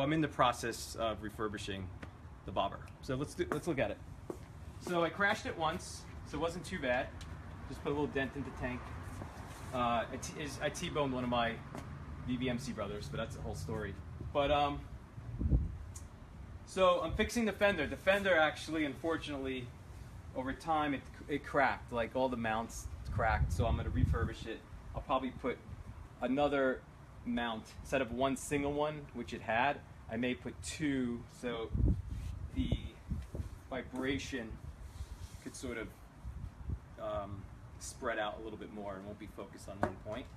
Well, I'm in the process of refurbishing the bobber. So let's look at it. So I crashed it once, so it wasn't too bad. Just put a little dent in the tank. I T-boned one of my BBMC brothers, but that's a whole story. But so I'm fixing the fender. The fender actually, unfortunately, over time it cracked. Like all the mounts cracked. So I'm going to refurbish it. I'll probably put another mount instead of one single one, which it had. I may put two, so the vibration could sort of spread out a little bit more and won't be focused on one point.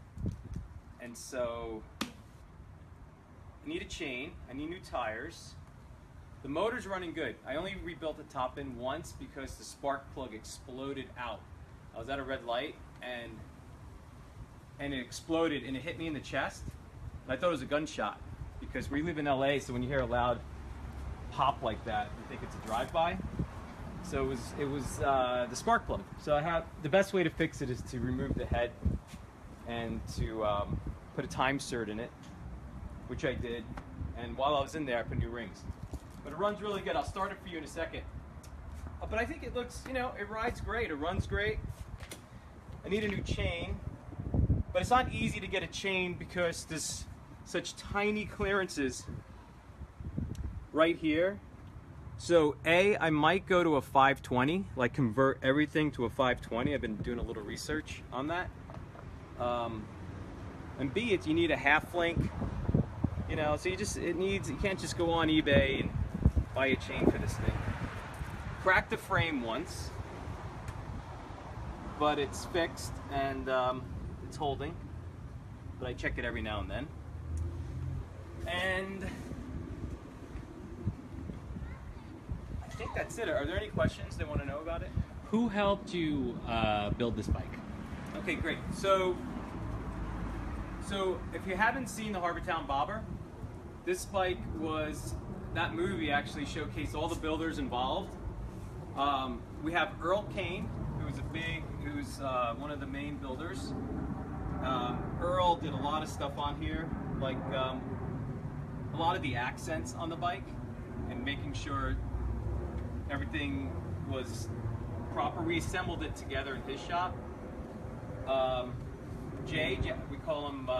And so I need a chain, I need new tires. The motor's running good. I only rebuilt the top end once because the spark plug exploded out. I was at a red light and it exploded and it hit me in the chest. And I thought it was a gunshot because we live in LA, so when you hear a loud pop like that, you think it's a drive-by. So it was the spark plug. So the best way to fix it is to remove the head and to put a time cert in it, which I did. And while I was in there, I put new rings. But it runs really good. I'll start it for you in a second. But I think it looks, you know, it rides great. It runs great. I need a new chain. But it's not easy to get a chain because there's such tiny clearances right here. So I might go to a 520, like convert everything to a 520. I've been doing a little research on that. And B, you need a half link, you know, so you can't just go on eBay and buy a chain for this thing. Cracked the frame once, but it's fixed and it's holding, but I check it every now and then. And I think that's it. Are there any questions they want to know about it? Who helped you build this bike? Okay, great. So if you haven't seen the Harbortown Bobber, this bike was, that movie actually showcased all the builders involved. We have Earl Kane, who's one of the main builders. Earl did a lot of stuff on here, like a lot of the accents on the bike and making sure everything was proper. We assembled it together in his shop. Jay, we call him,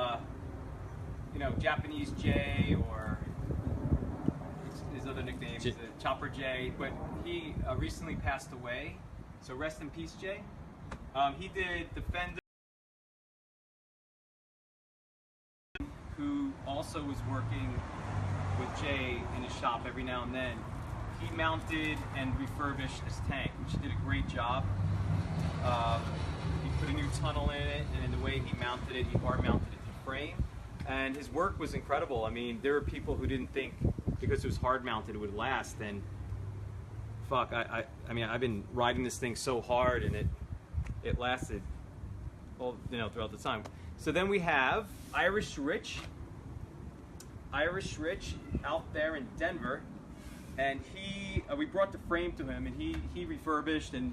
you know, Japanese Jay, or his other nickname is Chopper Jay, but he recently passed away, so rest in peace, Jay. He did the fender, who also was working with Jay in his shop every now and then. He mounted and refurbished this tank, which he did a great job. He put a new tunnel in it, and in the way he mounted it, he bar mounted it to frame. And his work was incredible. I mean, there were people who didn't think because it was hard mounted it would last, and fuck, I mean, I've been riding this thing so hard, and it lasted all, you know, throughout the time. So then we have Irish Rich out there in Denver, and we brought the frame to him, and he refurbished and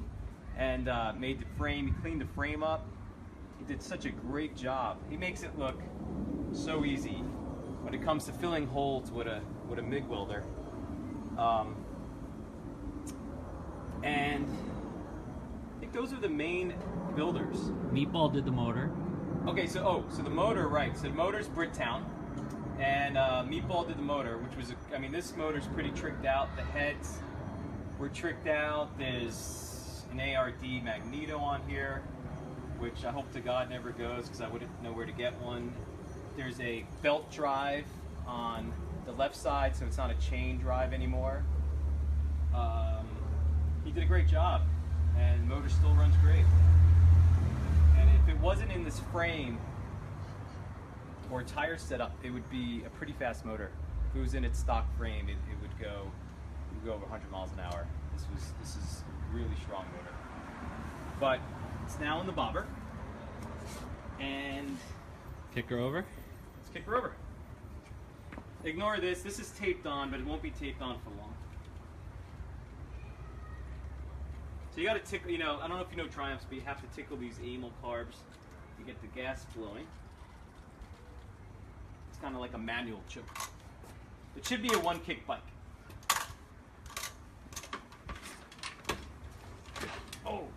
made the frame. He cleaned the frame up. He did such a great job. He makes it look so easy when it comes to filling holes with a MIG welder. And I think those are the main builders. Meatball did the motor. Okay, so the motor, right? So the motor's Bricktown, and Meatball did the motor, which was, I mean, this motor's pretty tricked out. The heads were tricked out. There's an ARD magneto on here, which I hope to God never goes because I wouldn't know where to get one. There's a belt drive on the left side, so it's not a chain drive anymore. He did a great job, and the motor still runs great. And if it wasn't in this frame or tire setup, it would be a pretty fast motor. If it was in its stock frame, it would go over 100 miles an hour. This is a really strong motor. But it's now in the bobber, and kick her over. Let's kick her over. Ignore this. This is taped on, but it won't be taped on for long. So you got to tickle, you know, I don't know if you know Triumphs, but you have to tickle these amyl carbs to get the gas flowing. It's kind of like a manual choke. It should be a one-kick bike. Oh.